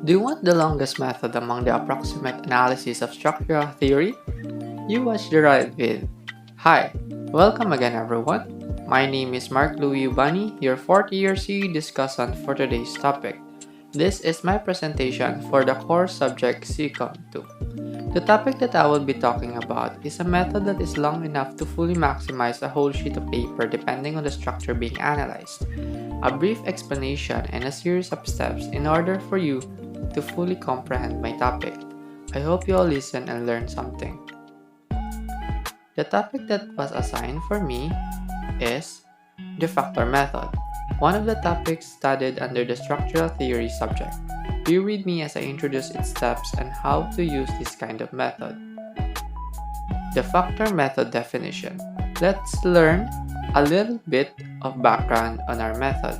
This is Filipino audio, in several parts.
Do you want the longest method among the approximate analysis of structural theory? You watch the right vid. Hi, welcome again everyone. My name is Louie Ubani, your 4th year CE discussant for today's topic. This is my presentation for the core subject CECOM 2. The topic that I will be talking about is a method that is long enough to fully maximize a whole sheet of paper depending on the structure being analyzed. A brief explanation and a series of steps in order for you to fully comprehend my topic. I hope you all listen and learn something. The topic that was assigned for me is the factor method, one of the topics studied under the structural theory subject. You read me as I introduce its steps and how to use this kind of method. The factor method definition. Let's learn a little bit of background on our method.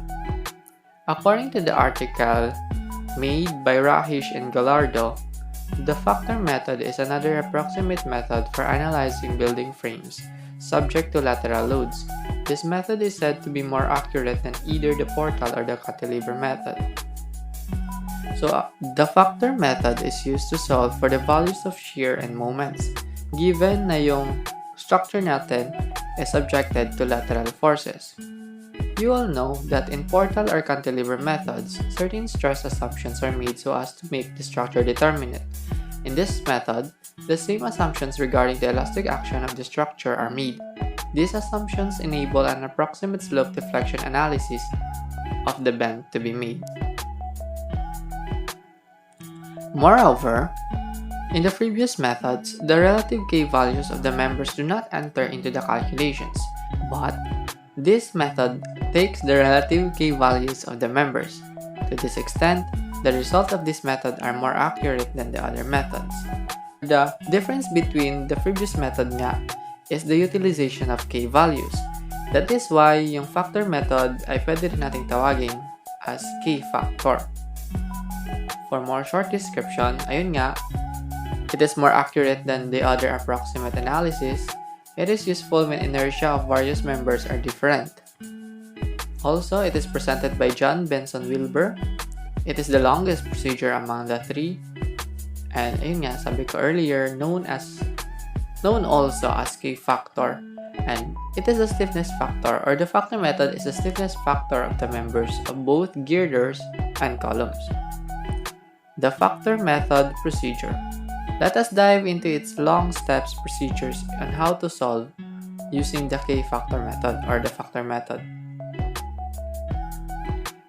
According to the article made by Rahish and Gallardo, the factor method is another approximate method for analyzing building frames subject to lateral loads. This method is said to be more accurate than either the portal or the cantilever method. So, the factor method is used to solve for the values of shear and moments, given na yung structure natin is subjected to lateral forces. You all know that in portal or cantilever methods, certain stress assumptions are made so as to make the structure determinate. In this method, the same assumptions regarding the elastic action of the structure are made. These assumptions enable an approximate slope deflection analysis of the bend to be made. Moreover, in the previous methods, the relative K values of the members do not enter into the calculations, but this method takes the relative K values of the members. To this extent, the results of this method are more accurate than the other methods. The difference between the previous method nga is the utilization of K values. That is why yung factor method ay pwede rin nating tawagin as K factor. For more short description, ayun nga, it is more accurate than the other approximate analysis. It is useful when inertia of various members are different. Also, it is presented by John Benson Wilbur. It is the longest procedure among the three. And ayun nga, sabi ko earlier, known also as K factor. And it is a stiffness factor, or the factor method is a stiffness factor of the members of both girders and columns. The factor method procedure. Let us dive into its long steps procedures on how to solve using the K factor method or the factor method.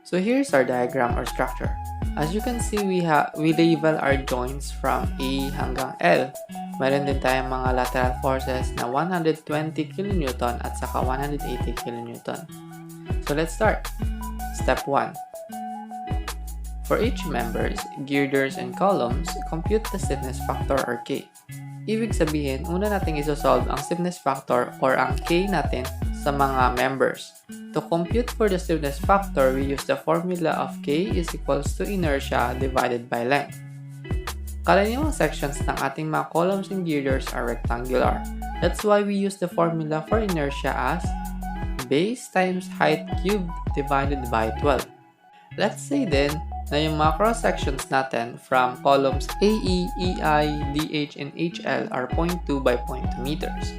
So here's our diagram or structure. As you can see, we label our joints from A hanggang L. Meron din tayong mga lateral forces na 120 kN at saka 180 kN. So let's start. Step 1. For each members, girders, and columns, compute the stiffness factor or K. Ibig sabihin, una natin isosolve ang stiffness factor or ang K natin sa mga members. To compute for the stiffness factor, we use the formula of K is equals to inertia divided by length. Karaniwang sections ng ating mga columns and girders are rectangular. That's why we use the formula for inertia as base times height cubed divided by 12. Let's say then, na yung mga cross-sections natin from columns AE, EI, DH, and HL are 0.2 by 0.2 meters.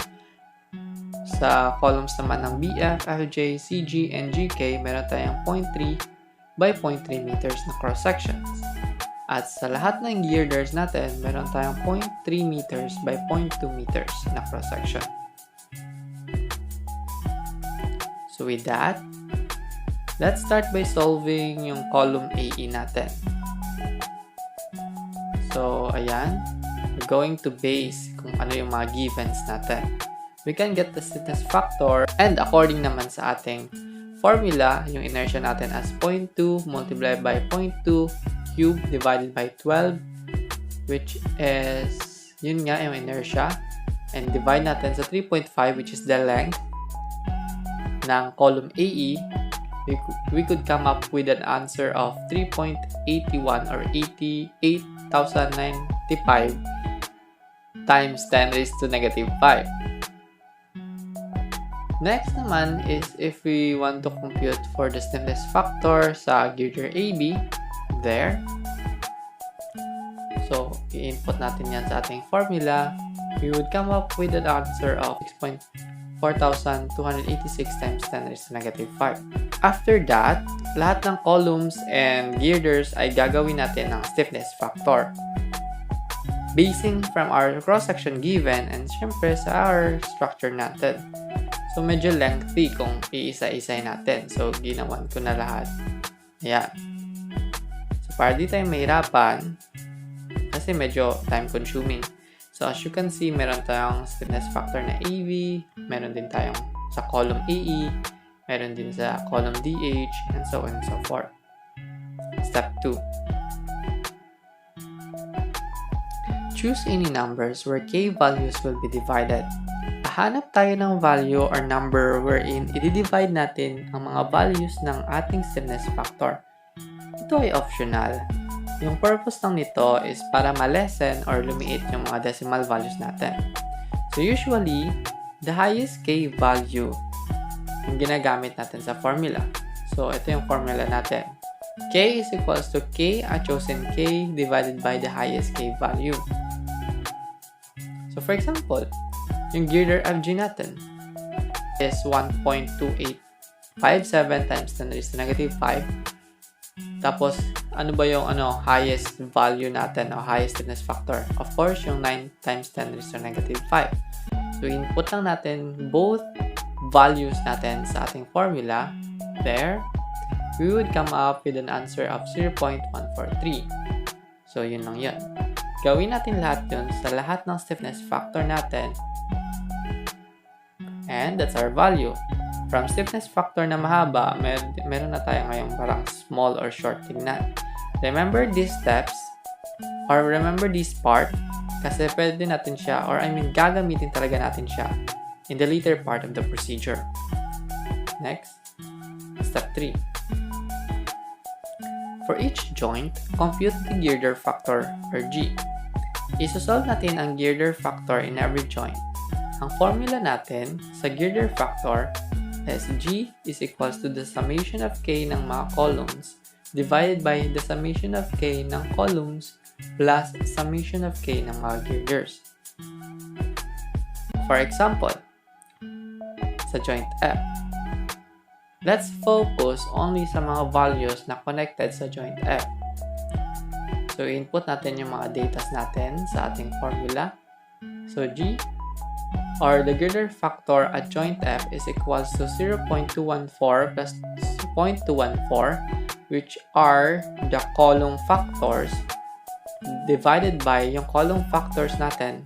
Sa columns naman ng BF, FJ, CG, and GK, meron tayong 0.3 by 0.3 meters na cross-sections. At sa lahat ng girders natin, meron tayong 0.3 meters by 0.2 meters na cross-section. So with that, let's start by solving yung column AE natin. So, ayan. We're going to base kung ano yung mga givens natin. We can get the stiffness factor and according naman sa ating formula, yung inertia natin as 0.2 multiplied by 0.2 cube divided by 12, which is, yun nga yung inertia. And divide natin sa 3.5, which is the length ng column AE. We could come up with an answer of 3.81 or 88,095 times 10 raised to negative 5. Next naman is if we want to compute for the stiffness factor sa girder AB, there, i-input natin yan sa ating formula, we would come up with an answer of 6.4286 times 10 raised to negative 5. After that, lahat ng columns and girders ay gagawin natin ng stiffness factor. Basing from our cross-section given and syempre sa our structure natin. So, medyo lengthy kung iisa-isay natin. So, ginawan ko na lahat. Ayan. So, para di tayo mahirapan, kasi medyo time-consuming. So, as you can see, meron tayong stiffness factor na AV, meron din tayong sa column AE, meron din sa column DH, and so on and so forth. Step 2. Choose any numbers where k values will be divided. Hanap tayo ng value or number wherein i-divide natin ang mga values ng ating stiffness factor. Ito ay optional. Yung purpose lang nito is para ma-lessen or lumiit yung mga decimal values natin. So usually, the highest k value yung ginagamit natin sa formula. So ito yung formula natin. K is equals to k at chosen k divided by the highest k value. So for example, yung girder FG natin is 1.2857 times 10 raised to negative 5. Tapos, ano ba yung highest value natin o highest stiffness factor? Of course, yung 9 times 10 raised to negative 5. So, input lang natin both values natin sa ating formula. There, we would come up with an answer of 0.143. So, yun lang yun. Gawin natin lahat yun sa lahat ng stiffness factor natin. And that's our value. From stiffness factor na mahaba, meron na tayo ngayong parang small or short tingnan. Remember these steps or remember this part kasi pwede natin siya or gagamitin talaga natin siya in the later part of the procedure. Next, step 3. For each joint, compute the girder factor or G. Isosolve natin ang girder factor in every joint. Ang formula natin sa girder factor is G is equals to the summation of K ng mga columns divided by the summation of K ng columns plus summation of K ng mga girders. For example, sa joint F, let's focus only sa mga values na connected sa joint F. So, input natin yung mga datas natin sa ating formula. So, G or the girder factor at joint F is equals to 0.214 plus 0.214, which are the column factors divided by yung column factors natin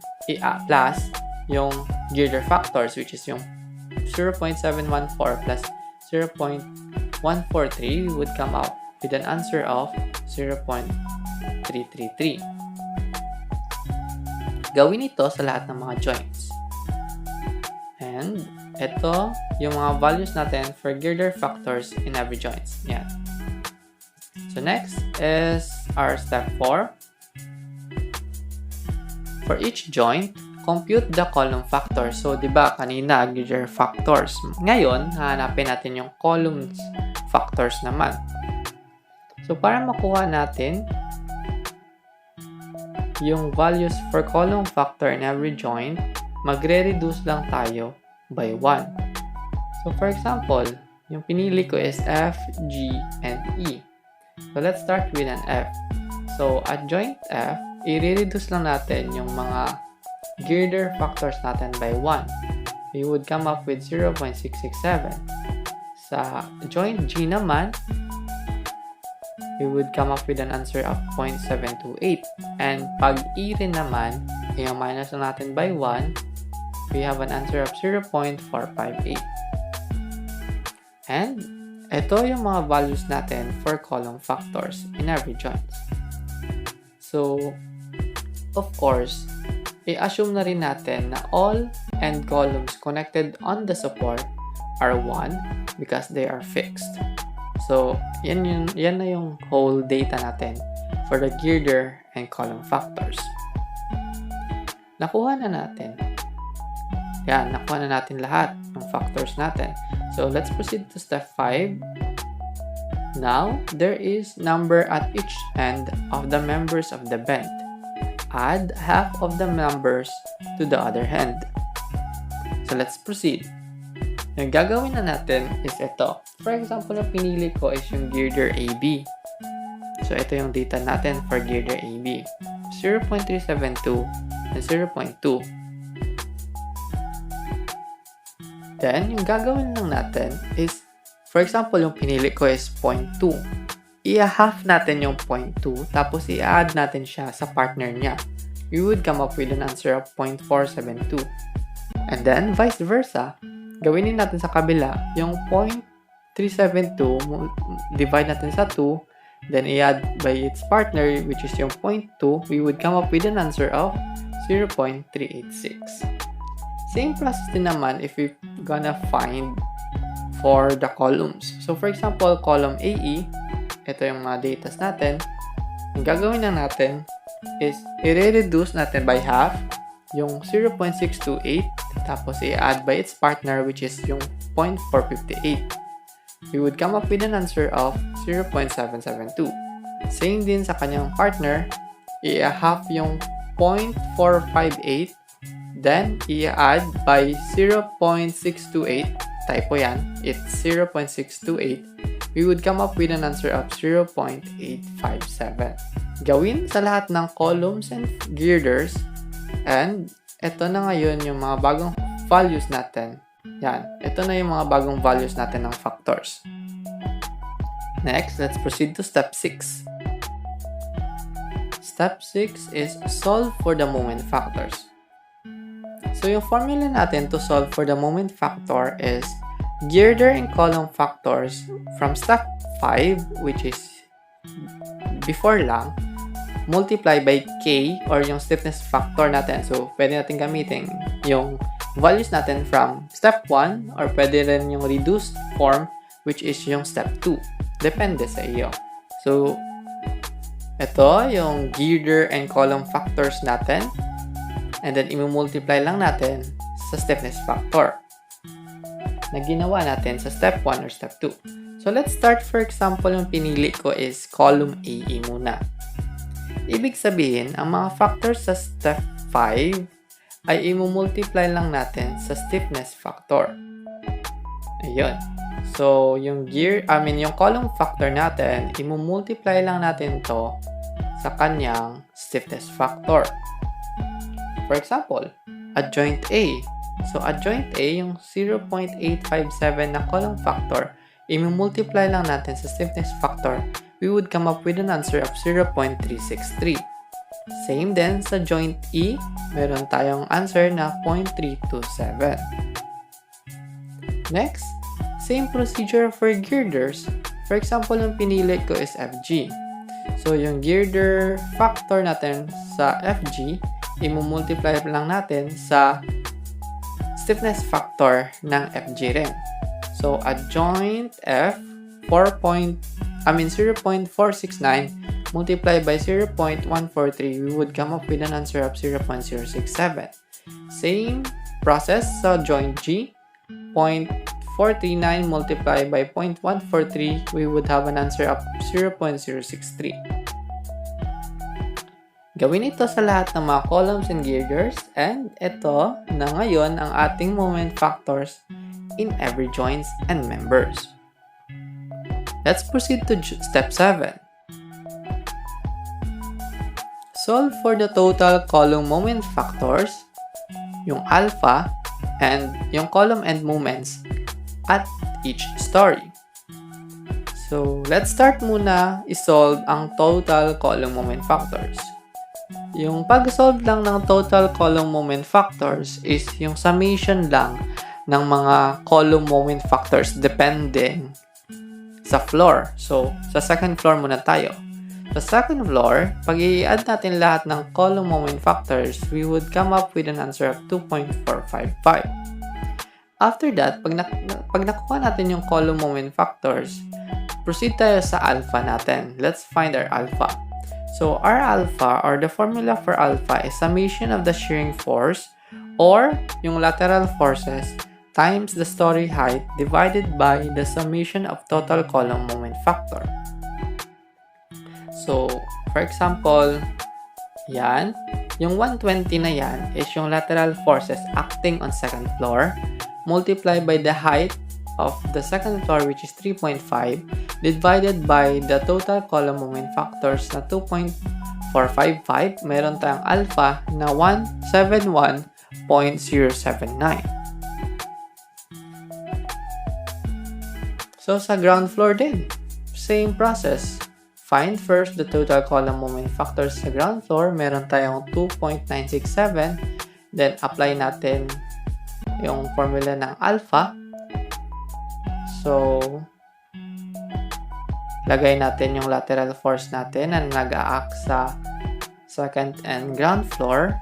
plus yung girder factors, which is yung 0.714 plus 0.143, we would come out with an answer of 0.333. Gawin ito sa lahat ng mga joints. And ito yung mga values natin for girder factors in every joints. Yan. So next is our step 4. For each joint, compute the column factors. So, di ba kanina girder factors. Ngayon, hahanapin natin yung columns factors naman. So, para makuha natin yung values for column factor in every joint, magre-reduce lang tayo by 1. So, for example, yung pinili ko is F, G, and E. So, let's start with an F. So, at joint F, i-reduce lang natin yung mga girder factors natin by 1. We would come up with 0.667. Sa joint G naman, we would come up with an answer of 0.728. And pag E rin naman, yung minus na natin by 1, we have an answer of 0.458. And ito yung mga values natin for column factors in every joint. So, of course, i-assume na rin natin na all end columns connected on the support are 1 because they are fixed. So, yan na yung whole data natin for the girder and column factors. Nakuha na natin. Yan, nakuha na natin lahat ng factors natin. So, let's proceed to step 5. Now, there is number at each end of the members of the bend. add half of the numbers to the other hand. So let's proceed. Yung gagawin na natin is ito. For example, yung pinili ko is yung girder AB. So ito yung data natin for girder AB. 0.372 and 0.2. Then, yung gagawin lang natin is, for example, yung pinili ko is 0.2. I-half natin yung 0.2, tapos i-add natin siya sa partner niya. We would come up with an answer of 0.472. And then, vice versa, gawinin natin sa kabila, yung 0.372, divide natin sa 2, then i-add by its partner, which is yung 0.2, we would come up with an answer of 0.386. Same process din naman if we're gonna find for the columns. So, for example, column AE, ito yung mga datas natin. Ang gagawin na natin is i-reduce natin by half yung 0.628, tapos i-add by its partner, which is yung 0.458. We would come up with an answer of 0.772. Same din sa kanyang partner, i-half yung 0.458, then i-add by 0.628, typo yan, it's 0.628, we would come up with an answer of 0.857. Gawin sa lahat ng columns and girders, and ito na ngayon yung mga bagong values natin. Yan, ito na yung mga bagong values natin ng factors. Next, let's proceed to step 6. Step 6 is solve for the moment factors. So, yung formula natin to solve for the moment factor is girder and column factors from step 5, which is before lang, multiply by K or yung stiffness factor natin. So, pwede natin gamitin yung values natin from step 1 or pwede rin yung reduced form, which is yung step 2. Depende sa iyo. So, ito yung girder and column factors natin. And then, i-multiply lang natin sa stiffness factor na ginawa natin sa step 1 or step 2. So, let's start. For example, yung pinili ko is column AE muna. Ibig sabihin, ang mga factors sa step 5 ay i-multiply lang natin sa stiffness factor. Ayun. So, yung column factor natin, i-multiply lang natin to sa kanyang stiffness factor. For example, adjoint A. So, adjoint A, yung 0.857 na column factor, i-multiply lang natin sa stiffness factor, we would come up with an answer of 0.363. Same din sa joint E, meron tayong answer na 0.327. Next, same procedure for girders. For example, yung pinili ko is FG. So, yung girder factor natin sa FG, i-multiply lang natin sa stiffness factor ng FG rin. So, adjoint F 0.469 multiplied by 0.143, we would come up with an answer of 0.067. Same process sa joint G, 0.439 multiplied by 0.143, we would have an answer of 0.063. Gawin ito sa lahat ng mga columns and girders, and ito na ngayon ang ating moment factors in every joints and members. Let's proceed to step 7. Solve for the total column moment factors, yung alpha, and yung column end moments at each story. So, let's start muna isolve ang total column moment factors. Yung pag-solve lang ng total column moment factors is yung summation lang ng mga column moment factors depending sa floor. So, sa second floor muna tayo. Sa second floor, pag i-add natin lahat ng column moment factors, we would come up with an answer of 2.455. After that, pag nakuha natin yung column moment factors, proceed tayo sa alpha natin. Let's find our alpha. So, our alpha, or the formula for alpha, is summation of the shearing force or yung lateral forces times the story height divided by the summation of total column moment factor. So, for example, Yan. Yung 120 na yan is yung lateral forces acting on second floor multiplied by the height of the second floor, which is 3.5, divided by the total column moment factors na 2.455. Meron tayong alpha na 171.079. So sa ground floor din, same process. Find first the total column moment factors sa ground floor. Meron tayong 2.967. Then, apply natin yung formula ng alpha. So, lagay natin yung lateral force natin na nag-a-act sa second and ground floor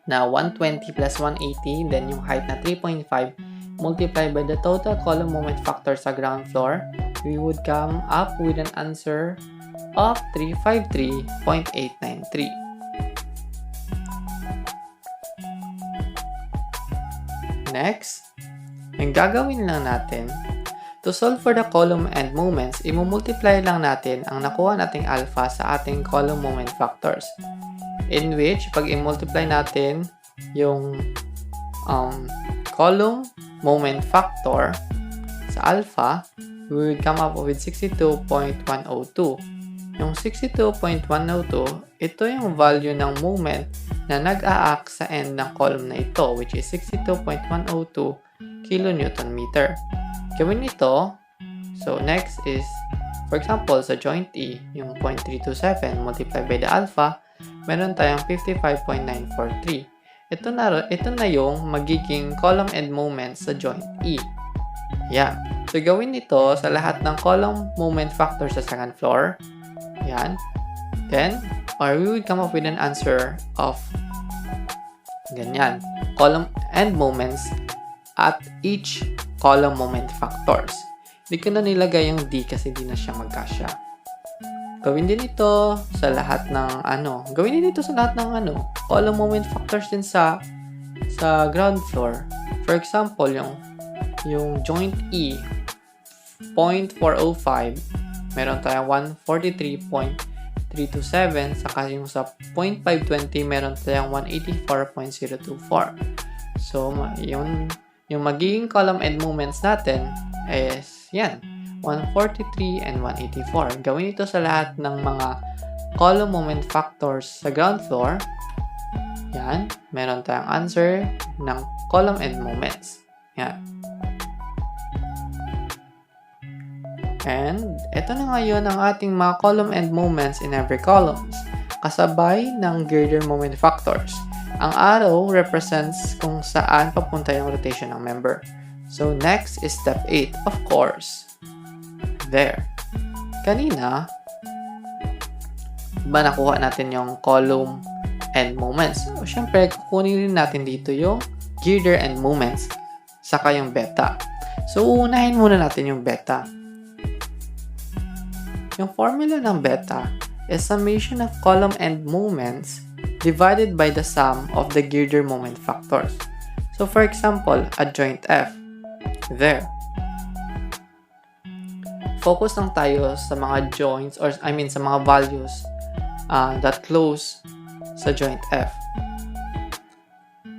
na 120 plus 180. Then, yung height na 3.5 multiplied by the total column moment factor sa ground floor, we would come up with an answer of 353.893. Next, yung gagawin lang natin, to solve for the column and moments, imumultiply lang natin ang nakuha nating alpha sa ating column moment factors. In which, pag imultiply natin yung column moment factor sa alpha, we would come up with 62.102. Yung 62.102, ito yung value ng moment na nag-a-act sa end ng column na ito, which is 62.102 kilonewton meter. Gawin ito, so next is, for example, sa joint E, yung 0.327 multiplied by the alpha, meron tayong 55.943. Ito na yung magiging column end moments sa joint E. Yan. So, gawin ito sa lahat ng column moment factors sa second floor. Yan. Then, or we would come up with an answer of ganyan. Column end moments at each column moment factors. Hindi ko na nilagay yung D kasi di na siya magkasya. Gawin din ito sa lahat ng Gawin din ito sa lahat ng column moment factors din sa ground floor. For example, yung joint E 0.405, meron tayong 143.327, saka yung sa 0.520 meron tayong 184.024. So yung magiging column end moments natin is yan, 143 and 184. Gawin ito sa lahat ng mga column moment factors sa ground floor. Yan, meron tayong answer ng column end moments. Yan. And ito na ngayon ang ating mga column end moments in every columns, kasabay ng girder moment factors. Ang arrow represents kung saan papunta yung rotation ng member. So next is step 8, of course. There. Kanina, ba nakuha natin yung column end moments? So, syempre, kukunin rin natin dito yung girder end moments, saka yung beta. So, uunahin muna natin yung beta. Yung formula ng beta is summation of column end moments divided by the sum of the girder moment factors. So, for example, a joint F. There. Focus lang tayo sa mga joints sa mga values that close sa joint F.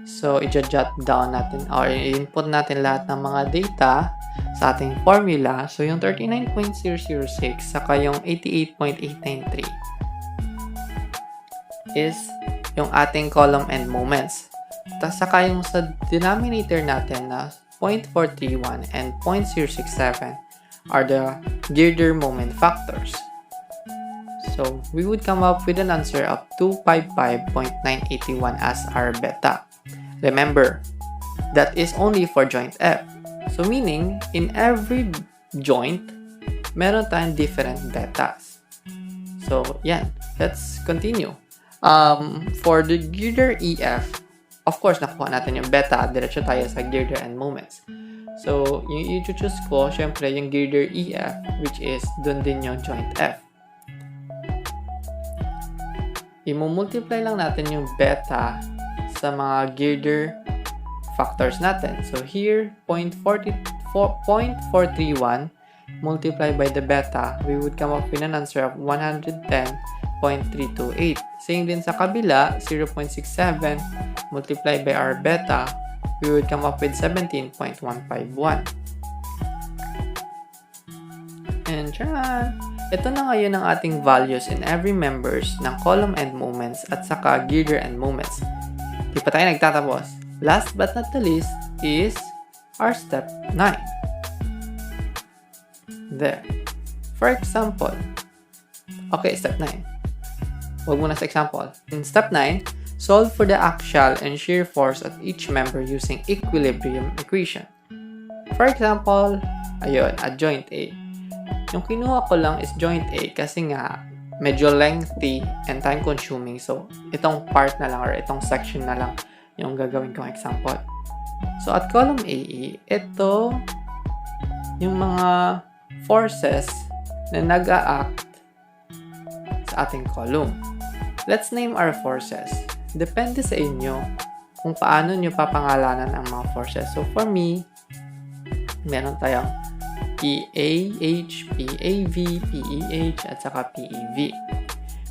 So, i-jot down natin or i-input natin lahat ng mga data sa ating formula. So, yung 39.006 saka yung 88.893 is yung ating column end moments. Tapos saka yung sa denominator natin na 0.431 and 0.067 are the girder moment factors. So, we would come up with an answer of 255.981 as our beta. Remember, that is only for joint F. So, meaning, in every joint, meron tayong different betas. So, yan. Let's continue. For the girder EF, of course, nakuha natin yung beta. Diretso tayo sa girder and moments. So, yung i-choose ko, syempre, yung girder EF, which is dun din yung joint F. I-multiply lang natin yung beta sa mga girder factors natin. So, here, 0.431 multiplied by the beta, we would come up with an answer of 110.9 0.328. Same din sa kabila, 0.67 multiplied by our beta, we would come up with 17.151. And tcharan! Ito na ngayon ang ating values in every members ng column end moments at saka girder end moments. Di pa tayo nagtatapos. Last but not the least is our step 9. There. For example, okay, step 9. Huwag muna sa example. In step 9, solve for the axial and shear force of each member using equilibrium equation. For example, ayun, at joint A. Yung kinuha ko lang is joint A kasi nga medyo lengthy and time consuming. So, itong part na lang or itong section na lang yung gagawin kong example. So, at column AE, ito yung mga forces na nag-a-act sa ating column. Let's name our forces. Depende sa inyo kung paano nyo papangalanan ang mga forces. So, for me, meron tayong PAH, PAV, PEH, at saka PEV.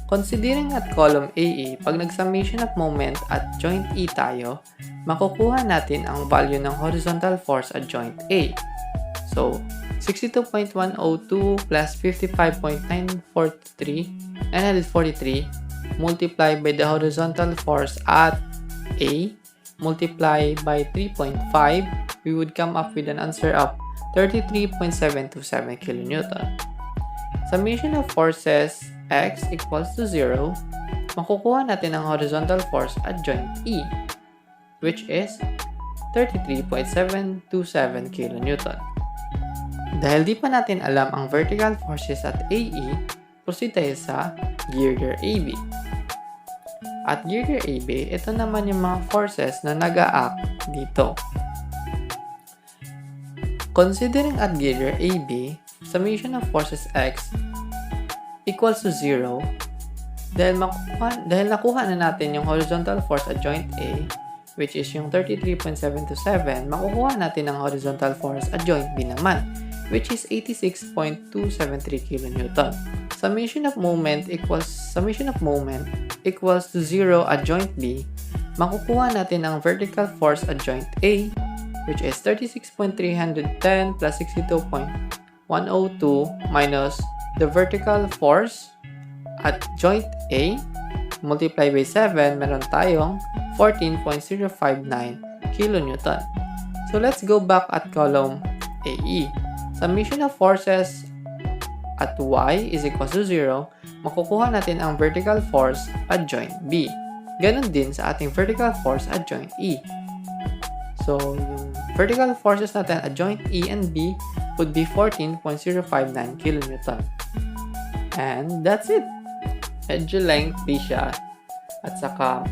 Considering at column AA, pag nag-summation of moment at joint E tayo, makukuha natin ang value ng horizontal force at joint A. So, 62.102 plus 55.943 multiplied by the horizontal force at A multiplied by 3.5, we would come up with an answer of 33.727 kN. Summation of forces X equals to 0, makukuha natin ang horizontal force at joint E, which is 33.727 kN. Dahil di pa natin alam ang vertical forces at AE, proceed tayo sa girder AB. At girder AB, ito naman yung mga forces na nag-a-act dito. Considering at girder AB, summation of forces X equals to 0, dahil nakuha na natin yung horizontal force at joint A, which is yung 33.727, makukuha natin ang horizontal force at joint B naman, which is 86.273 kN. Summation of moment equals to 0 at joint B, makukuha natin ang vertical force at joint A, which is 36.310 plus 62.102 minus the vertical force at joint A multiplied by 7, meron tayong 14.059 kN. So let's go back at column AE. Summation of forces at Y is equals to 0, makukuha natin ang vertical force at joint B. Ganon din sa ating vertical force at joint E. So, yung vertical forces natin at joint E and B would be 14.059 kN. And that's it. Medyo lengthy siya at saka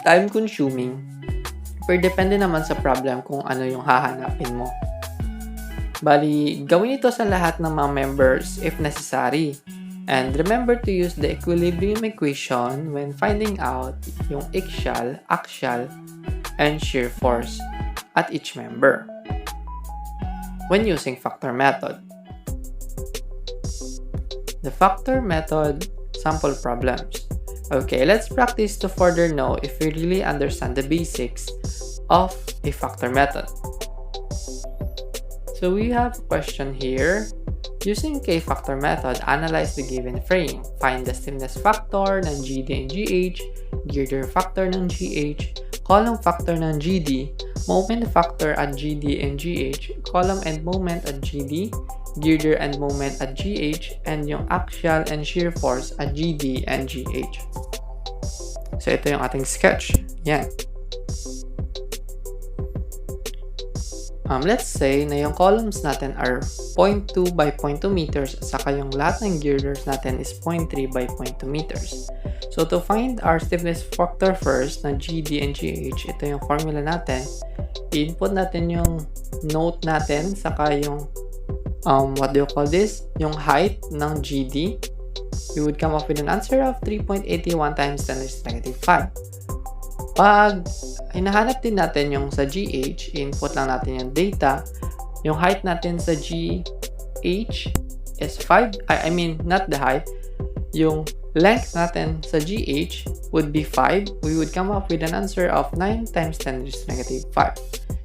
time consuming. Pero depende naman sa problem kung ano yung hahanapin mo. Bali, gawin ito sa lahat ng mga members if necessary. And remember to use the equilibrium equation when finding out yung axial, and shear force at each member when using factor method. The factor method sample problems. Okay, let's practice to further know if we really understand the basics of a factor method. So we have a question here. Using K-factor method, analyze the given frame. Find the stiffness factor ng GD and GH, girder factor ng GH, column factor ng GD, moment factor at GD and GH, column and moment at GD, girder and moment at GH, and yung axial and shear force at GD and GH. So ito yung ating sketch. Yan. Let's say na yung columns natin are 0.2 by 0.2 meters at saka yung lahat ng girders natin is 0.3 by 0.2 meters. So to find our stiffness factor first na GD and GH, ito yung formula natin. I-input natin yung note natin saka yung what do you call this? Yung height ng GD. We would come up with an answer of 3.81 times 10 raised to negative 5. Pag hinahanap din natin yung sa GH, input lang natin yung data. Yung height natin sa GH is 5, not the height. yung length natin sa GH would be 5, we would come up with an answer of 9 times 10 raised to negative 5.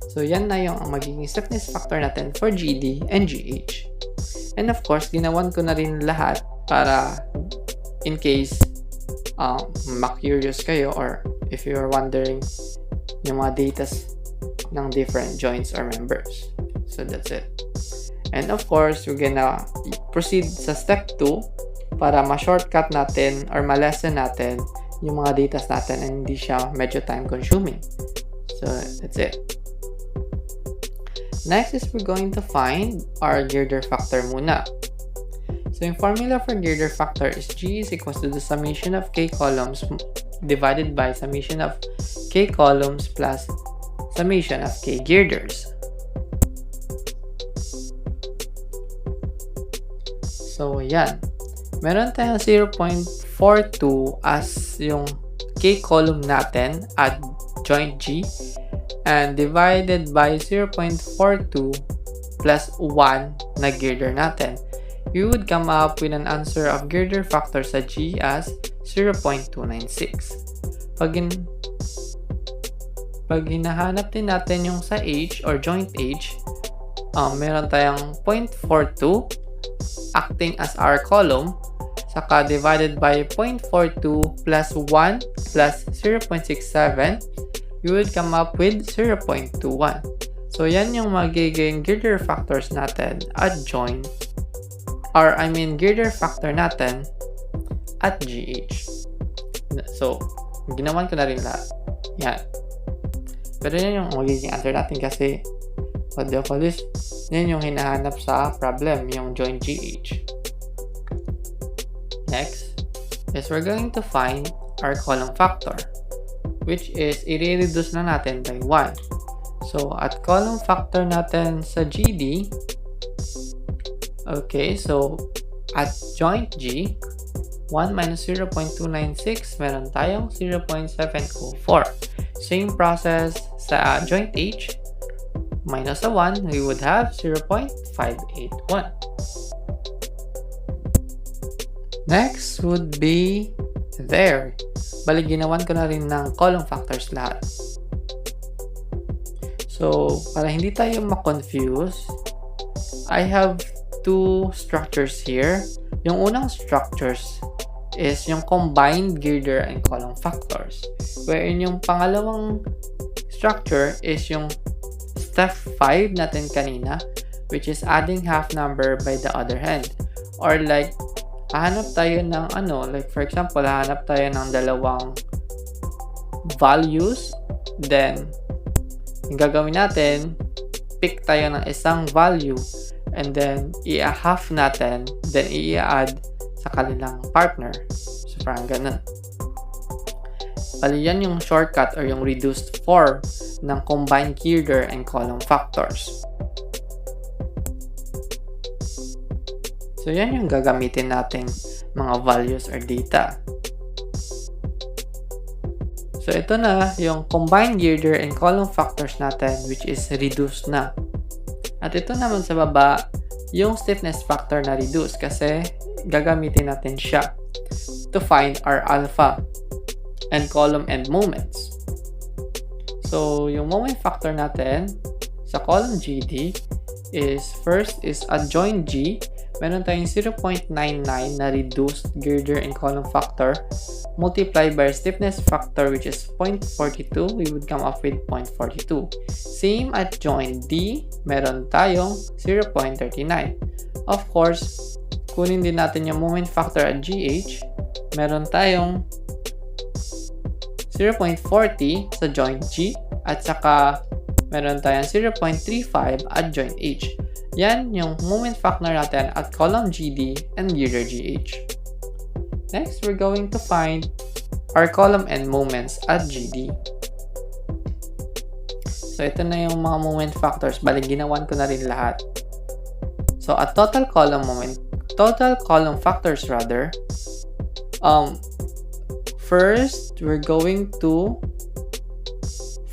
So, yan na yung magiging stiffness factor natin for GD and GH. And of course, ginawan ko na rin lahat para in case ma-curious kayo or if you're wondering yung mga datas ng different joints or members. So, that's it. And of course, we're gonna proceed sa step 2 para ma-shortcut natin or ma-lessen natin yung mga datas natin and hindi siya medyo time-consuming. So, that's it. Next is we're going to find our girder factor muna. So, yung formula for girder factor is G is equals to the summation of K columns divided by summation of K columns plus summation of K girders. So, yan. Meron tayong 0.42 as yung K column natin at joint G and divided by 0.42 plus 1 na girder natin. You would come up with an answer of girder factor sa G as 0.296. Pag hinahanap din natin yung sa H or joint H, meron tayong 0.42 acting as our column, saka divided by 0.42 plus 1 plus 0.67, you would come up with 0.21. So, yan yung magiging girder factors natin at joint, or girder factor natin at GH. So, ginawan ko na rin lahat. Yan. Pero yan yung magiging answer natin kasi what do you call this? Yan yung hinahanap sa problem, yung joint GH. Next is we're going to find our column factor, which is i-reduce na natin by 1. So, at column factor natin sa GD, okay, so at joint G, 1 minus 0.296, meron tayong 0.704. Same process sa joint H, minus a 1, we would have 0.581. Next would be there. Bali, ginawan ko na rin ng column factors lahat. So, para hindi tayo ma-confuse, I have two structures here. Yung unang structures is yung combined girder and column factors. Wherein yung pangalawang structure is yung step 5 natin kanina, which is adding half number by the other hand. Or like, hahanap tayo ng like for example, hahanap tayo ng dalawang values, then yung gagawin natin, pick tayo ng isang value, and then i-half natin, then i-add sa kanilang partner. So parang ganun. Bali, yan yung shortcut or yung reduced form ng combined girder and column factors. So, yan yung gagamitin nating mga values or data. So, ito na yung combined girder and column factors natin, which is reduced na. At ito naman sa baba, yung stiffness factor na reduced kasi gagamitin natin siya to find our alpha and column end moments. So, yung moment factor natin sa column GD is first is at joint G, meron tayong 0.99 na reduced girder and column factor multiplied by stiffness factor which is 0.42, we would come up with 0.42. Same at joint D, meron tayong 0.39. Of course, kunin din natin yung moment factor at GH, meron tayong 0.40 sa joint G at saka meron tayong 0.35 at joint H. Yan yung moment factor natin at column GD and girder GH. Next, we're going to find our column end moments at GD. So, ito na yung mga moment factors. Bali, ginawan ko na rin lahat. So, at total column factors rather, first, we're going to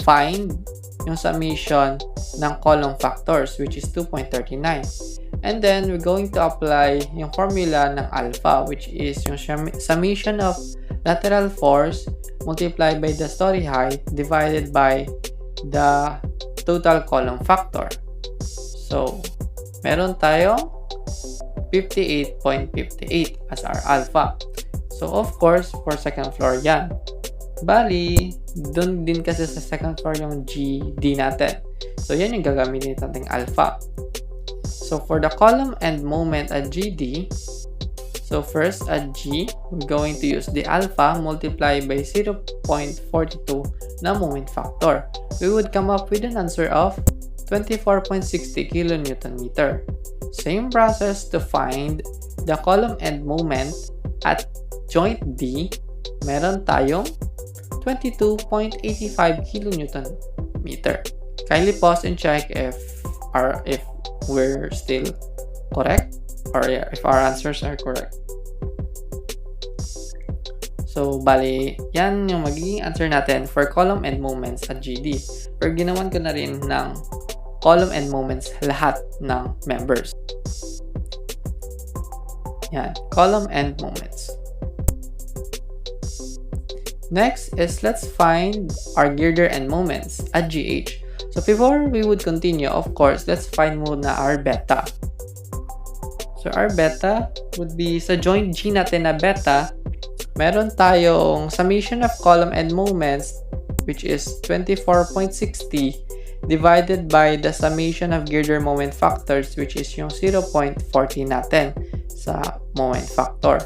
find yung summation ng column factors which is 2.39. And then, we're going to apply yung formula ng alpha, which is yung summation of lateral force multiplied by the story height divided by the total column factor. So, meron tayong 58.58 as our alpha. So, of course, for second floor yan. Bali, dun din kasi sa second floor yung GD natin. So, yan yung gagamitin natin alpha. So, for the column and moment at GD, so first at G, we're going to use the alpha multiplied by 0.42 na moment factor. We would come up with an answer of 24.60 kN meter. Same process to find the column and moment at joint D, meron tayong 22.85 kN meter. Kindly pause and check if we're still correct or if our answers are correct. So, bali, yan yung magiging answer natin for column and moments at GD. Pero ginawan ko na rin ng column and moments lahat ng members. Yan, column and moments. Next is let's find our girder and moments at GH. So before we would continue, of course, let's find muna our beta. So our beta would be sa joint G natin na beta, meron tayong summation of column and moments which is 24.60 divided by the summation of girder moment factors which is yung 0.40 natin sa moment factor.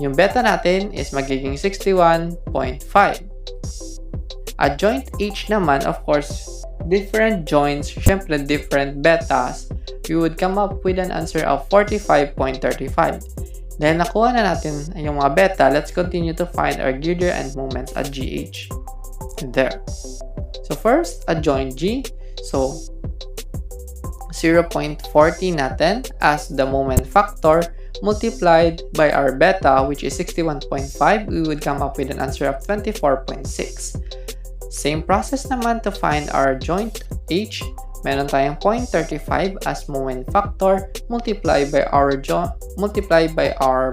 Yung beta natin is magiging 61.5. At joint H naman, of course, different joints, syempre different betas, we would come up with an answer of 45.35. Dahil nakuha na natin yung mga beta, let's continue to find our girder and moments at GH. There. So first, at joint G, so 0.40 natin as the moment factor multiplied by our beta, which is 61.5, we would come up with an answer of 24.6. Same process naman to find our joint H. Meron tayong 0.35 as moment factor multiplied by our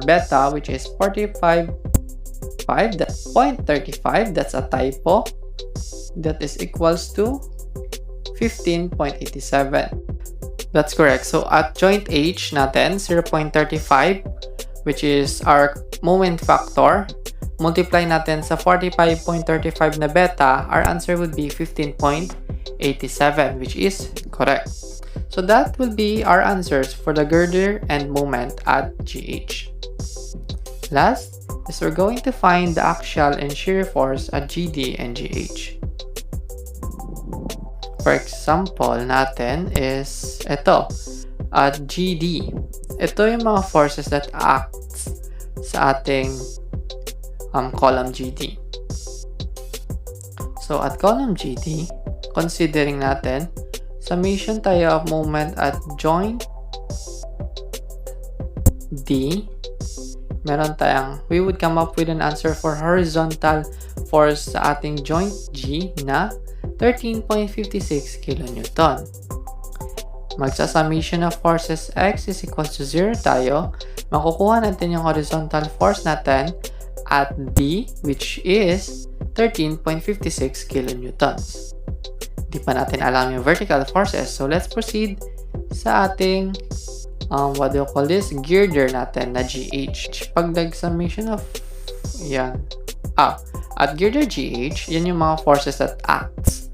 beta, which is 45.5. That's 0.35. That's a typo. That is equals to 15.87. That's correct. So at joint H natin, 0.35, which is our moment factor, multiply natin sa 45.35 na beta, our answer would be 15.87, which is correct. So that will be our answers for the girder and moment at GH. Last is we're going to find the axial and shear force at GD and GH. For example natin is ito, at GD. Ito yung mga forces that acts sa ating column GD. So at column GD, considering natin, summation tayo of moment at joint D, meron tayong, we would come up with an answer for horizontal force sa ating joint G na 13.56 kN. Magsa-summation of forces X is equals to 0 tayo, makukuha natin yung horizontal force natin at D, which is 13.56 kN. Di pa natin alam yung vertical forces, so let's proceed sa ating what do you call this? Girder natin na GH. Pag nag-summation of yan. At girder GH, yan yung mga forces that acts.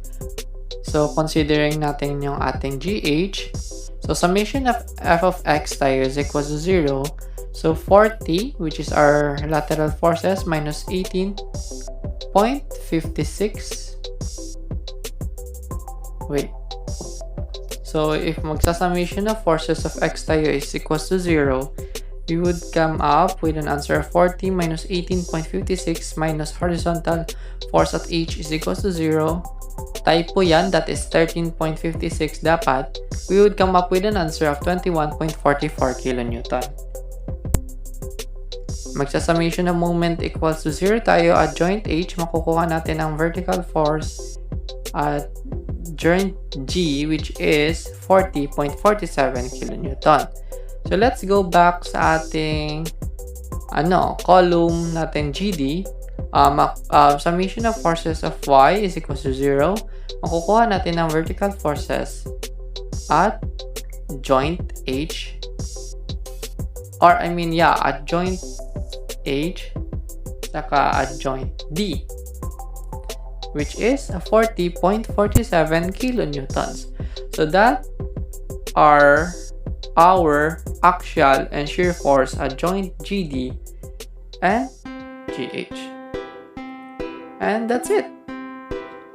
So, considering natin yung ating GH, so summation of f of x tayo is equals to 0. So 40, which is our lateral forces, minus 18.56. Wait. So if magsa-summation of forces of x tayo is equals to 0, we would come up with an answer of 40 minus 18.56 minus horizontal force at h is equals to 0. Typo yan, that is 13.56 dapat. We would come up with an answer of 21.44 kN. Magsa-summation of moment equals to 0 tayo at joint H, makukuha natin ang vertical force at joint G, which is 40.47 kilonewton. So let's go back sa ating column natin GD. Summation of forces of Y is equals to 0. Makukuha natin ang vertical forces at joint H, at joint H saka at joint D, which is 40.47 kilonewtons. So that are our axial and shear force at joint GD and GH. And that's it.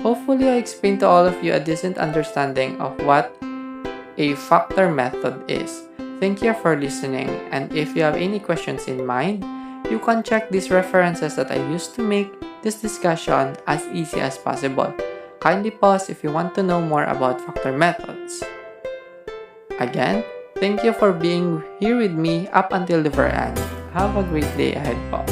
Hopefully I explained to all of you a decent understanding of what a factor method is. Thank you for listening, and if you have any questions in mind, you can check these references that I used to make this discussion as easy as possible. Kindly pause if you want to know more about factor methods. Again, thank you for being here with me up until the very end. Have a great day ahead po.